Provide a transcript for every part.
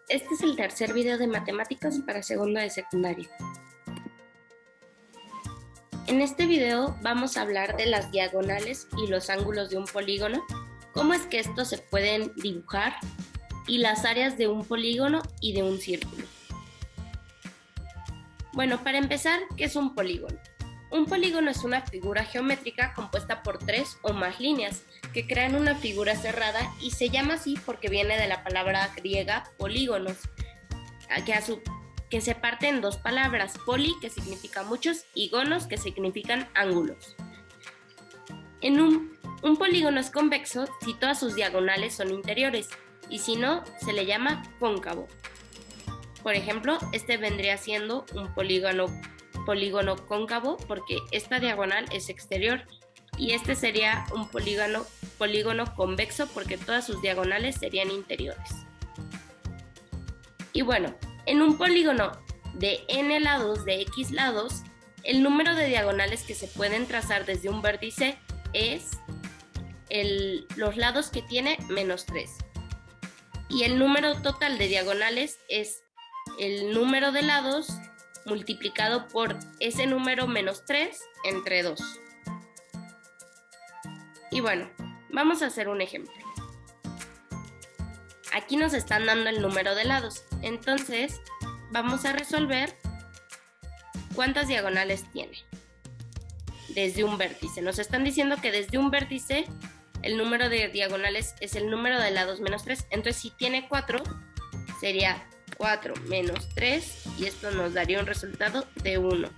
Este es el tercer video de matemáticas para segundo de secundaria. En este video vamos a hablar de las diagonales y los ángulos de un polígono, cómo es que estos se pueden dibujar y las áreas de un polígono y de un círculo. Bueno, para empezar, ¿qué es un polígono? Un polígono es una figura geométrica compuesta por tres o más líneas que crean una figura cerrada y se llama así porque viene de la palabra griega polígonos, que se parte en dos palabras, poli, que significa muchos, y gonos, que significan ángulos. Un polígono es convexo si todas sus diagonales son interiores, y si no, se le llama cóncavo. Por ejemplo, este vendría siendo un polígono cóncavo porque esta diagonal es exterior, y este sería un polígono convexo porque todas sus diagonales serían interiores. Y bueno, en un polígono de n lados de x lados, el número de diagonales que se pueden trazar desde un vértice es los lados que tiene menos 3. Y el número total de diagonales es el número de lados multiplicado por ese número menos 3 entre 2. Y bueno, vamos a hacer un ejemplo. Aquí nos están dando el número de lados, entonces vamos a resolver cuántas diagonales tiene desde un vértice. Nos están diciendo que desde un vértice el número de diagonales es el número de lados menos 3, entonces si tiene 4 sería 4 menos 3 y esto nos daría un resultado de 1.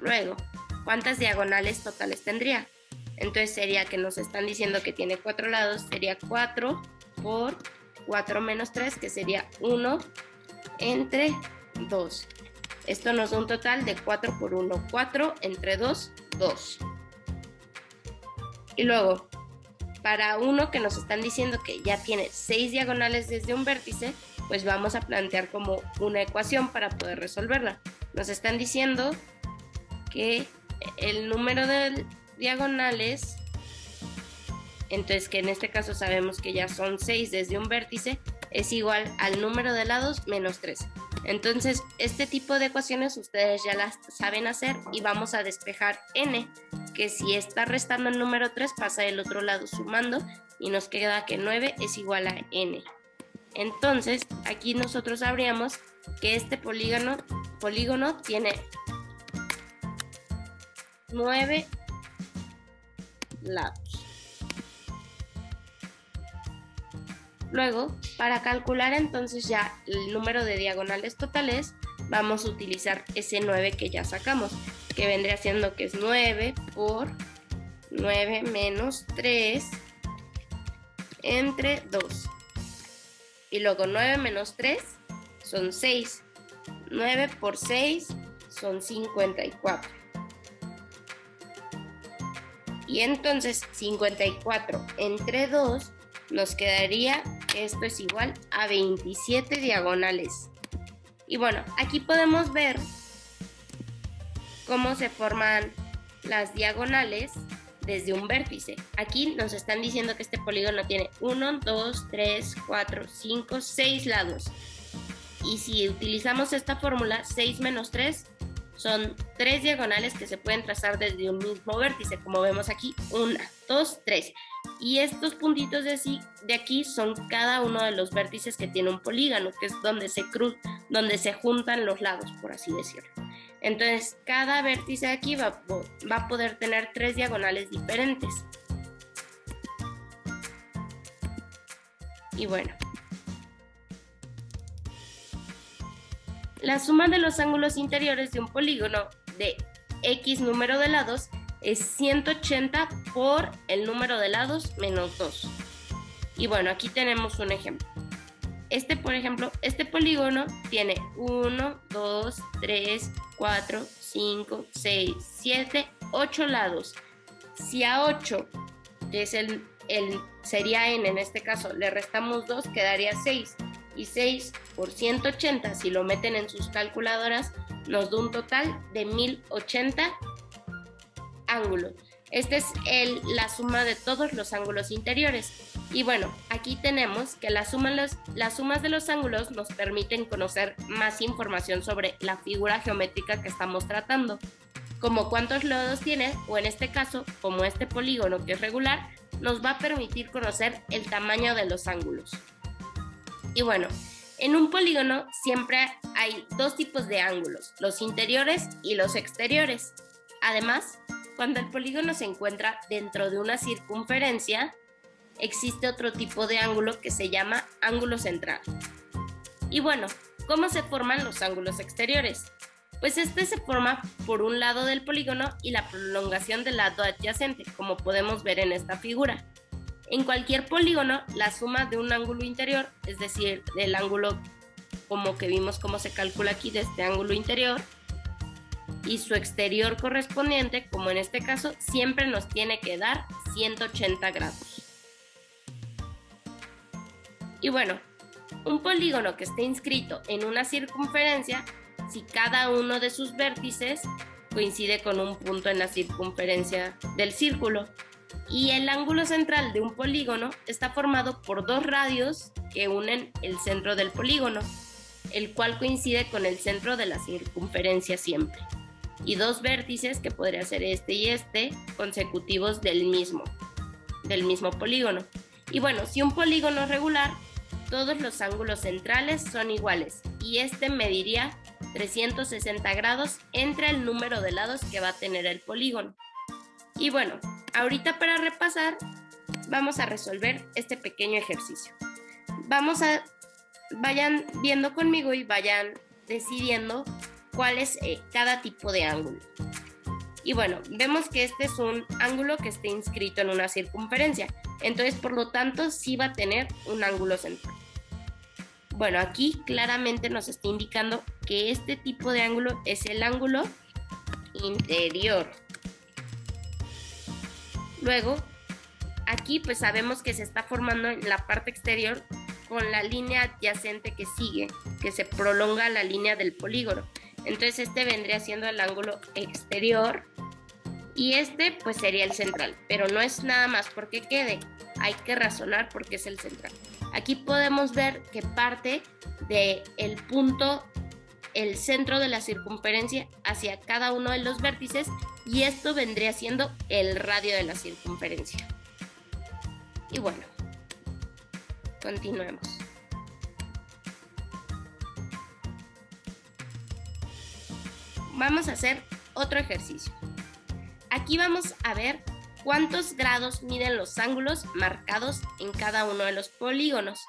Luego, ¿cuántas diagonales totales tendría? Entonces sería que nos están diciendo que tiene 4 lados, sería 4 por 4 menos 3, que sería 1 entre 2. Esto nos da un total de 4 por 1, 4 entre 2, 2. Y luego, para uno que nos están diciendo que ya tiene 6 diagonales desde un vértice, pues vamos a plantear como una ecuación para poder resolverla. Nos están diciendo que el número de diagonales, entonces que en este caso sabemos que ya son 6 desde un vértice, es igual al número de lados menos 3. Entonces, este tipo de ecuaciones ustedes ya las saben hacer y vamos a despejar n, que si está restando el número 3 pasa del otro lado sumando y nos queda que 9 es igual a n. Entonces, aquí nosotros sabríamos que este polígono tiene 9 lados. Luego, para calcular entonces ya el número de diagonales totales, vamos a utilizar ese 9 que ya sacamos, que vendría siendo que es 9 por 9 menos 3 entre 2. Y luego 9 menos 3 son 6. 9 por 6 son 54. Y entonces 54 entre 2 nos quedaría que esto es igual a 27 diagonales. Y bueno, aquí podemos ver cómo se forman las diagonales desde un vértice. Aquí nos están diciendo que este polígono tiene 1, 2, 3, 4, 5, 6 lados. Y si utilizamos esta fórmula, 6 menos 3 son 3 diagonales que se pueden trazar desde un mismo vértice, como vemos aquí, 1, 2, 3. Y estos puntitos de aquí son cada uno de los vértices que tiene un polígono, que es donde se juntan los lados, por así decirlo. Entonces, cada vértice de aquí va a poder tener 3 diagonales diferentes. Y bueno, la suma de los ángulos interiores de un polígono de x número de lados es 180 por el número de lados menos 2. Y bueno, aquí tenemos un ejemplo. Por ejemplo, este polígono tiene 1, 2, 3, 4, 5, 6, 7, 8 lados. Si a 8, que es sería n en este caso, le restamos 2, quedaría 6. Y 6 por 180, si lo meten en sus calculadoras, nos da un total de 1080 ángulos. Esta es la suma de todos los ángulos interiores. Y bueno, aquí tenemos que las sumas de los ángulos nos permiten conocer más información sobre la figura geométrica que estamos tratando, como cuántos lados tiene, o en este caso, como este polígono que es regular, nos va a permitir conocer el tamaño de los ángulos. Y bueno, en un polígono siempre hay dos tipos de ángulos, los interiores y los exteriores. Además, cuando el polígono se encuentra dentro de una circunferencia, existe otro tipo de ángulo que se llama ángulo central. Y bueno, ¿cómo se forman los ángulos exteriores? Pues este se forma por un lado del polígono y la prolongación del lado adyacente, como podemos ver en esta figura. En cualquier polígono, la suma de un ángulo interior, es decir, del ángulo como que vimos cómo se calcula aquí de este ángulo interior, y su exterior correspondiente, como en este caso, siempre nos tiene que dar 180 grados. Y bueno, un polígono que esté inscrito en una circunferencia, si cada uno de sus vértices coincide con un punto en la circunferencia del círculo. Y el ángulo central de un polígono está formado por dos radios que unen el centro del polígono, el cual coincide con el centro de la circunferencia siempre, y dos vértices, que podría ser este y este, consecutivos del mismo polígono. Y bueno, si un polígono es regular, todos los ángulos centrales son iguales, y este mediría 360 grados entre el número de lados que va a tener el polígono. Y bueno, ahorita para repasar, vamos a resolver este pequeño ejercicio. Vayan viendo conmigo y vayan decidiendo cuál es cada tipo de ángulo. Y bueno, vemos que este es un ángulo que esté inscrito en una circunferencia, entonces por lo tanto sí va a tener un ángulo central. Bueno, aquí claramente nos está indicando que este tipo de ángulo es el ángulo interior. Luego, aquí pues sabemos que se está formando en la parte exterior con la línea adyacente que sigue, que se prolonga la línea del polígono. Entonces este vendría siendo el ángulo exterior y este pues sería el central, pero no es nada más porque quede, hay que razonar porque es el central. Aquí podemos ver que parte del punto, el centro de la circunferencia hacia cada uno de los vértices, y esto vendría siendo el radio de la circunferencia. Y bueno, continuemos. Vamos a hacer otro ejercicio. Aquí vamos a ver cuántos grados miden los ángulos marcados en cada uno de los polígonos.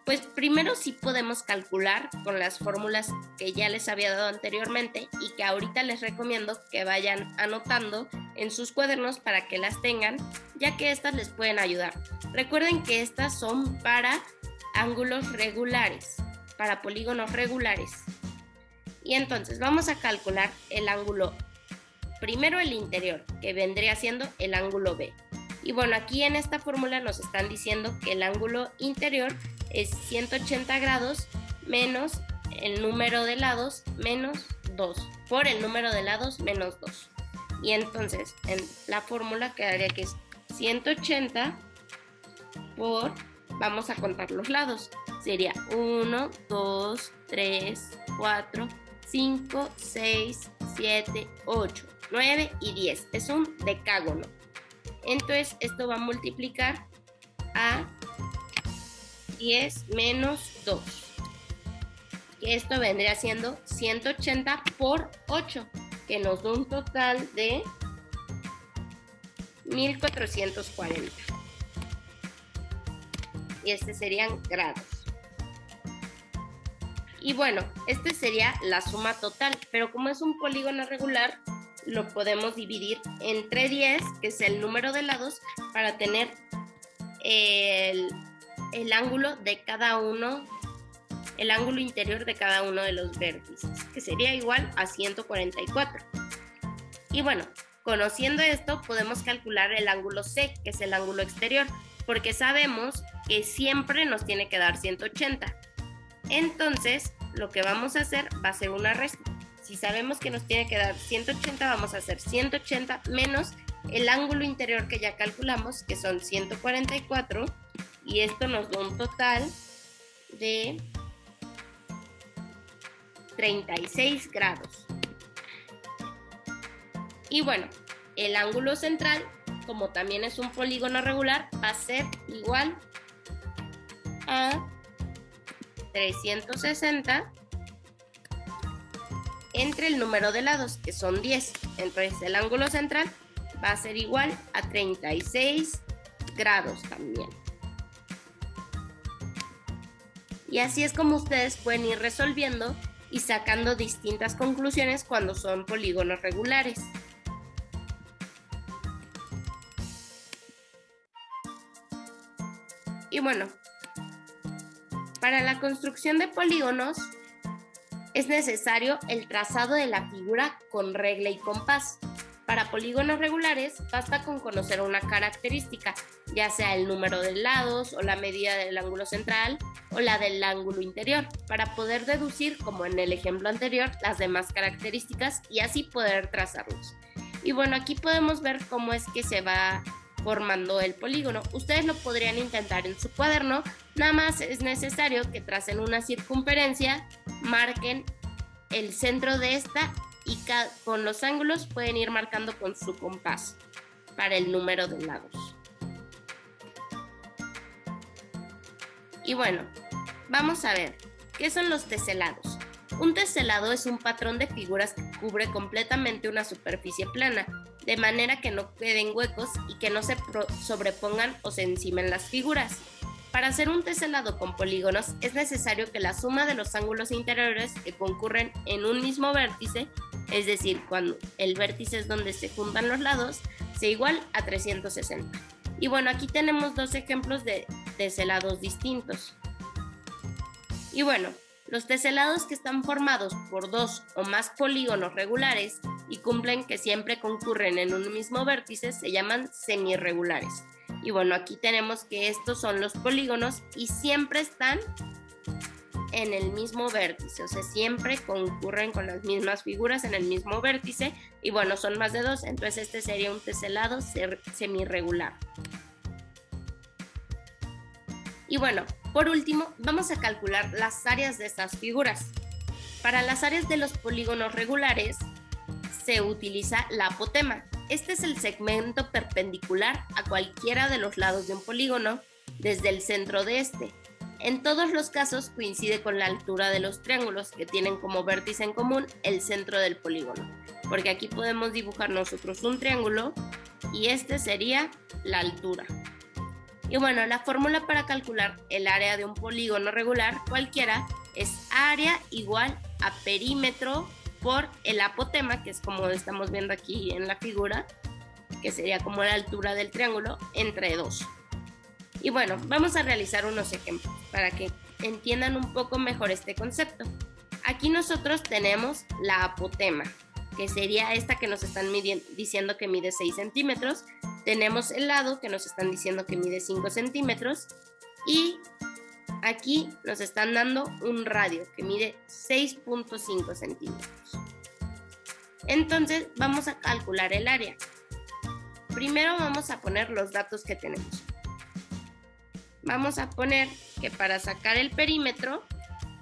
Pues primero sí podemos calcular con las fórmulas que ya les había dado anteriormente y que ahorita les recomiendo que vayan anotando en sus cuadernos para que las tengan, ya que estas les pueden ayudar. Recuerden que estas son para ángulos regulares, para polígonos regulares. Y entonces vamos a calcular el ángulo, primero el interior, que vendría siendo el ángulo B. Y bueno, aquí en esta fórmula nos están diciendo que el ángulo interior es 180 grados menos el número de lados menos 2, por el número de lados menos 2. Y entonces en la fórmula quedaría que es 180 por, vamos a contar los lados, sería 1, 2, 3, 4, 5, 6, 7, 8, 9 y 10. Es un decágono. Entonces esto va a multiplicar a 10 menos 2. Que esto vendría siendo 180 por 8, que nos da un total de 1440. Y este serían grados. Y bueno, este sería la suma total, pero como es un polígono regular, lo podemos dividir entre 10, que es el número de lados, para tener el ángulo de cada uno, el ángulo interior de cada uno de los vértices, que sería igual a 144. Y bueno, conociendo esto, podemos calcular el ángulo C, que es el ángulo exterior, porque sabemos que siempre nos tiene que dar 180. Entonces, lo que vamos a hacer va a ser una resta. Si sabemos que nos tiene que dar 180, vamos a hacer 180 menos el ángulo interior que ya calculamos, que son 144, y esto nos da un total de 36 grados. Y bueno, el ángulo central, como también es un polígono regular, va a ser igual a 360 entre el número de lados, que son 10. Entonces el ángulo central va a ser igual a 36 grados también. Y así es como ustedes pueden ir resolviendo y sacando distintas conclusiones cuando son polígonos regulares. Y bueno, para la construcción de polígonos es necesario el trazado de la figura con regla y compás. Para polígonos regulares basta con conocer una característica, ya sea el número de lados o la medida del ángulo central o la del ángulo interior, para poder deducir, como en el ejemplo anterior, las demás características y así poder trazarlos. Y bueno, aquí podemos ver cómo es que se va formando el polígono. Ustedes lo podrían intentar en su cuaderno, nada más es necesario que tracen una circunferencia, marquen el centro de esta y con los ángulos pueden ir marcando con su compás para el número de lados. Y bueno, vamos a ver, ¿qué son los teselados? Un teselado es un patrón de figuras que cubre completamente una superficie plana, de manera que no queden huecos y que no se sobrepongan o se encimen las figuras. Para hacer un teselado con polígonos es necesario que la suma de los ángulos interiores que concurren en un mismo vértice, es decir, cuando el vértice es donde se juntan los lados, sea igual a 360. Y bueno, aquí tenemos dos ejemplos de teselados distintos. Y bueno, los teselados que están formados por dos o más polígonos regulares y cumplen que siempre concurren en un mismo vértice se llaman semirregulares. Y bueno, aquí tenemos que estos son los polígonos y siempre están en el mismo vértice, o sea, siempre concurren con las mismas figuras en el mismo vértice y bueno, son más de dos, entonces este sería un teselado semirregular. Y bueno, por último, vamos a calcular las áreas de estas figuras. Para las áreas de los polígonos regulares se utiliza la apotema. Este es el segmento perpendicular a cualquiera de los lados de un polígono desde el centro de este. En todos los casos coincide con la altura de los triángulos que tienen como vértice en común el centro del polígono, porque aquí podemos dibujar nosotros un triángulo y este sería la altura. Y bueno, la fórmula para calcular el área de un polígono regular cualquiera es área igual a perímetro por el apotema, que es como estamos viendo aquí en la figura, que sería como la altura del triángulo, entre 2. Y bueno, vamos a realizar unos ejemplos para que entiendan un poco mejor este concepto. Aquí nosotros tenemos la apotema, que sería esta que nos están diciendo que mide 6 centímetros. Tenemos el lado que nos están diciendo que mide 5 centímetros. Y aquí nos están dando un radio que mide 6.5 centímetros. Entonces vamos a calcular el área. Primero vamos a poner los datos que tenemos. Vamos a poner que para sacar el perímetro,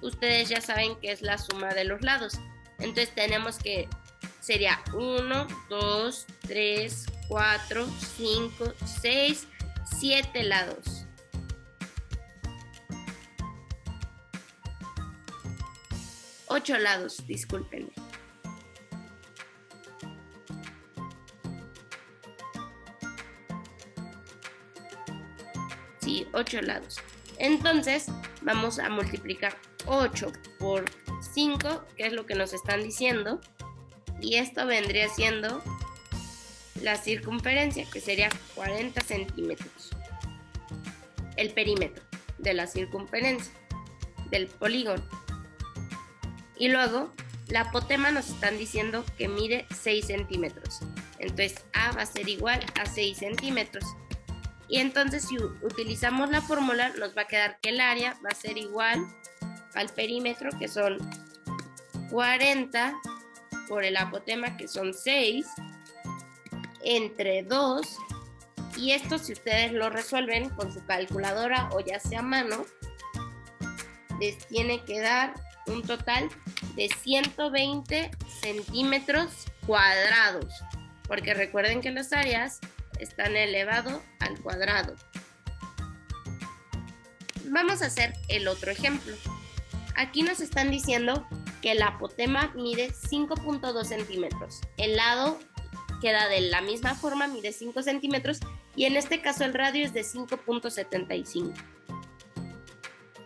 ustedes ya saben que es la suma de los lados. Entonces tenemos que sería 1, 2, 3, 4, 5, 6, 7 lados. Ocho lados, discúlpenme. Sí, 8 lados. Entonces, vamos a multiplicar 8 por 5, que es lo que nos están diciendo. Y esto vendría siendo la circunferencia, que sería 40 centímetros. El perímetro de la circunferencia del polígono. Y luego, la apotema nos están diciendo que mide 6 centímetros. Entonces, A va a ser igual a 6 centímetros. Y entonces, si utilizamos la fórmula, nos va a quedar que el área va a ser igual al perímetro, que son 40 por el apotema, que son 6, entre 2, y esto si ustedes lo resuelven con su calculadora o ya sea a mano, les tiene que dar un total de 120 centímetros cuadrados, porque recuerden que las áreas están elevado al cuadrado. Vamos a hacer el otro ejemplo. Aquí nos están diciendo que el apotema mide 5.2 centímetros. El lado queda de la misma forma, mide 5 centímetros, y en este caso el radio es de 5.75.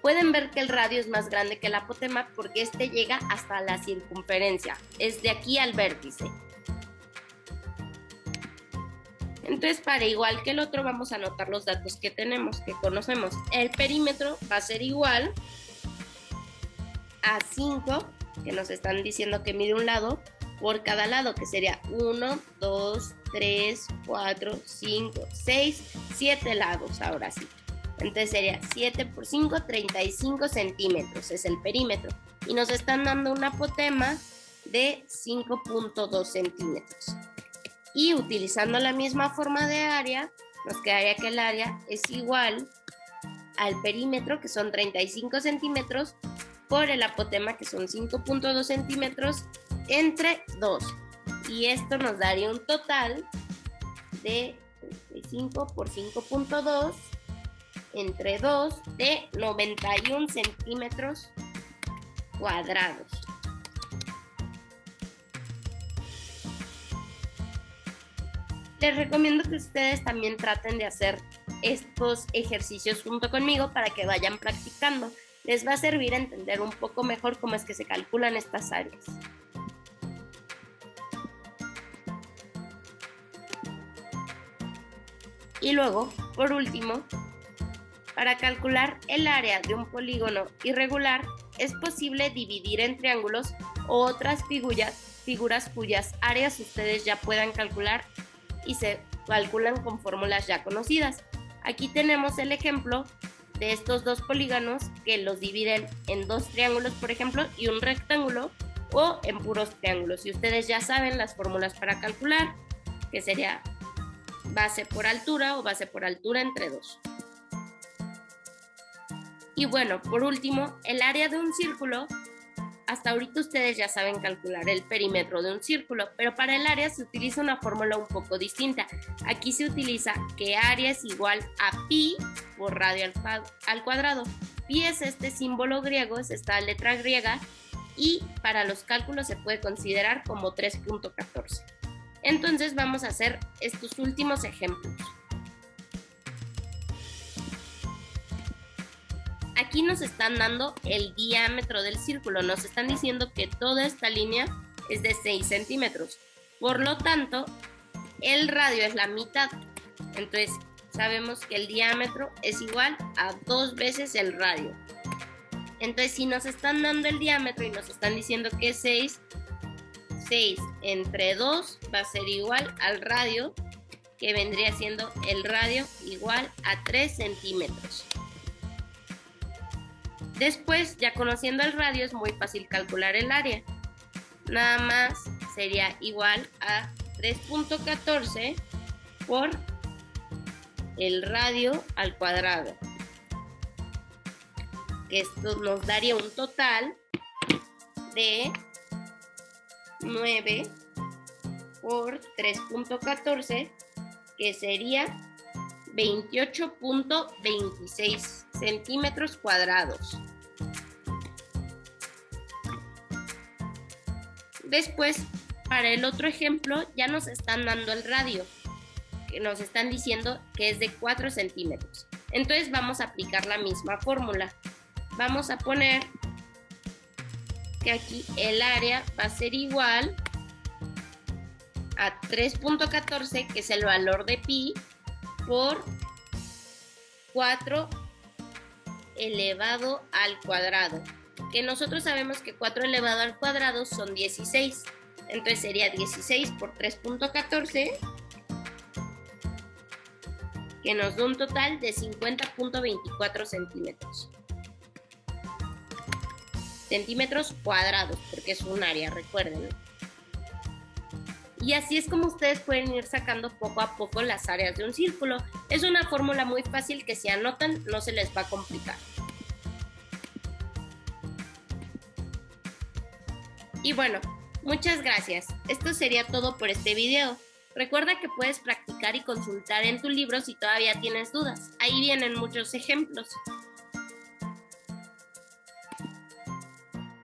Pueden ver que el radio es más grande que el apotema porque este llega hasta la circunferencia, es de aquí al vértice. Entonces, para igual que el otro, vamos a anotar los datos que tenemos, que conocemos. El perímetro va a ser igual a 5, que nos están diciendo que mide un lado, por cada lado, que sería 1, 2, 3, 4, 5, 6, 7 lados, ahora sí. Entonces sería 7 por 5, 35 centímetros, es el perímetro. Y nos están dando un apotema de 5.2 centímetros. Y utilizando la misma forma de área, nos quedaría que el área es igual al perímetro, que son 35 centímetros, por el apotema, que son 5.2 centímetros, entre 2. Y esto nos daría un total de 35 por 5.2 entre 2 de 91 centímetros cuadrados. Les recomiendo que ustedes también traten de hacer estos ejercicios junto conmigo para que vayan practicando. Les va a servir a entender un poco mejor cómo es que se calculan estas áreas. Y luego, por último, para calcular el área de un polígono irregular, es posible dividir en triángulos o otras figuras cuyas áreas ustedes ya puedan calcular y se calculan con fórmulas ya conocidas. Aquí tenemos el ejemplo de estos dos polígonos que los dividen en dos triángulos, por ejemplo, y un rectángulo, o en puros triángulos. Y ustedes ya saben las fórmulas para calcular, que sería base por altura o base por altura entre 2. Y bueno, por último, el área de un círculo. Hasta ahorita ustedes ya saben calcular el perímetro de un círculo, pero para el área se utiliza una fórmula un poco distinta. Aquí se utiliza que área es igual a pi por radio al cuadrado. Pi es este símbolo griego, es esta letra griega, y para los cálculos se puede considerar como 3.14. Entonces vamos a hacer estos últimos ejemplos. Aquí nos están dando el diámetro del círculo, nos están diciendo que toda esta línea es de 6 centímetros. Por lo tanto, el radio es la mitad. Entonces, sabemos que el diámetro es igual a 2 veces el radio. Entonces, si nos están dando el diámetro y nos están diciendo que es 6 entre 2 va a ser igual al radio, que vendría siendo el radio igual a 3 centímetros. Después, ya conociendo el radio, es muy fácil calcular el área. Nada más sería igual a 3.14 por el radio al cuadrado. Esto nos daría un total de 9 por 3.14, que sería 28.26 centímetros cuadrados. Después, para el otro ejemplo, ya nos están dando el radio, que nos están diciendo que es de 4 centímetros. Entonces vamos a aplicar la misma fórmula. Vamos a poner que aquí el área va a ser igual a 3.14, que es el valor de pi, por 4 elevado al cuadrado, que nosotros sabemos que 4 elevado al cuadrado son 16, entonces sería 16 por 3.14, que nos da un total de 50.24 centímetros. Centímetros cuadrados, porque es un área, recuerden. Y así es como ustedes pueden ir sacando poco a poco las áreas de un círculo. Es una fórmula muy fácil que si anotan no se les va a complicar. Y bueno, muchas gracias. Esto sería todo por este video. Recuerda que puedes practicar y consultar en tu libro si todavía tienes dudas. Ahí vienen muchos ejemplos.